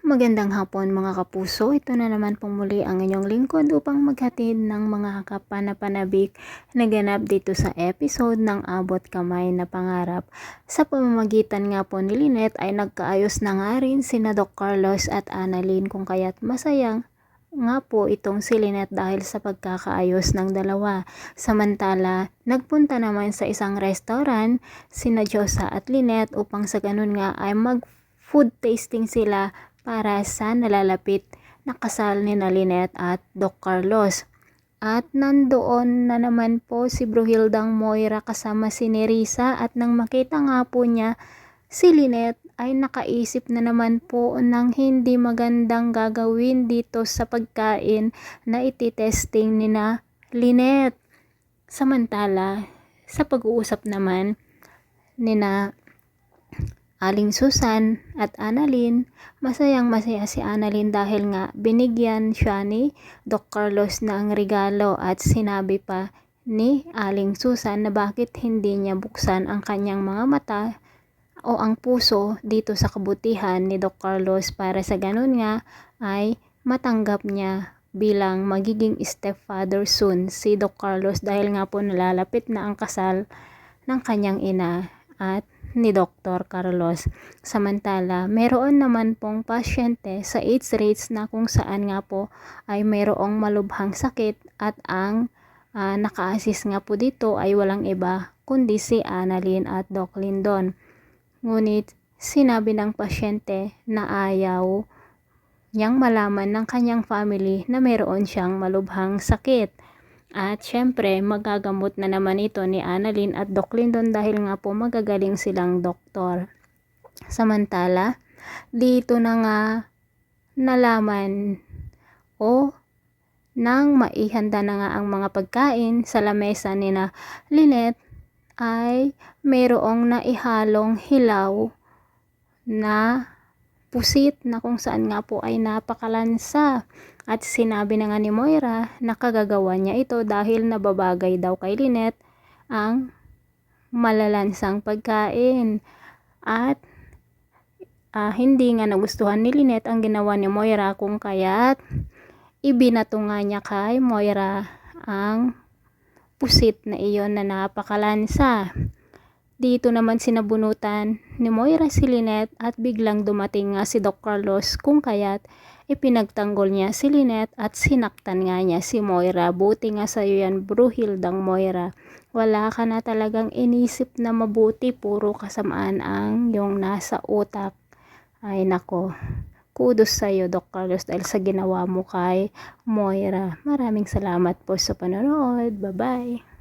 Magandang hapon mga kapuso, ito na naman pong muli ang inyong lingkod upang maghatid ng mga kapanapanabik na ganap dito sa episode ng Abot Kamay na Pangarap. Sa pamamagitan nga po ni Lynette ay nagkaayos na nga rin sina Doc Carlos at Annalyn, kung kaya't masayang nga po itong si Lynette dahil sa pagkakaayos ng dalawa. Samantala, nagpunta naman sa isang restaurant sina Josa at Lynette upang sa ganun nga ay mag-food tasting sila para sa nalalapit na kasal ni Lynette at Doc Carlos. At nandoon na naman po si Bruhildang Moira kasama si Nerissa, at nang makita nga po niya si Lynette ay nakaisip na naman po ng hindi magandang gagawin dito sa pagkain na ititesting ni na Lynette. Samantala, sa pag-uusap naman ni na Aling Susan at Annalyn, masayang masaya si Annalyn dahil nga binigyan siya ni Doc Carlos ng regalo, at sinabi pa ni Aling Susan na bakit hindi niya buksan ang kanyang mga mata o ang puso dito sa kabutihan ni Doc Carlos para sa ganun nga ay matanggap niya bilang magiging stepfather soon si Doc Carlos, dahil nga po nalalapit na ang kasal ng kanyang ina at ni Dr. Carlos. Samantala, meron naman pong pasyente sa AIDS rates na kung saan nga po ay mayroong malubhang sakit, at ang naka-assist nga po dito ay walang iba kundi si Annalyn at Doc Lindon. Ngunit sinabi ng pasyente na ayaw niyang malaman ng kanyang family na mayroon siyang malubhang sakit. At syempre, magagamot na naman ito ni Annalyn at Doc Lindon dahil nga po magagaling silang doktor. Samantala, dito na nga nalaman o nang maihanda na nga ang mga pagkain sa lamesa ni na Lynette ay mayroong naihalong hilaw na pusit na kung saan nga po ay napakalansa. At sinabi na nga ni Moira na kagagawa niya ito dahil nababagay daw kay Lynette ang malalansang pagkain. At hindi nga nagustuhan ni Lynette ang ginawa ni Moira, kung kaya't ibinato nga niya kay Moira ang pusit na iyon na napakalansa. Dito naman sinabunutan ni Moira si Lynette at biglang dumating nga si Doc Carlos, kung kaya't ipinagtanggol niya si Lynette at sinaktan nga niya si Moira. Buti nga sa'yo yan, Bruhildang Moira. Wala ka na talagang inisip na mabuti, puro kasamaan ang yung nasa utak. Ay nako, kudos sa'yo Doc Carlos dahil sa ginawa mo kay Moira. Maraming salamat po sa panonood. Bye-bye.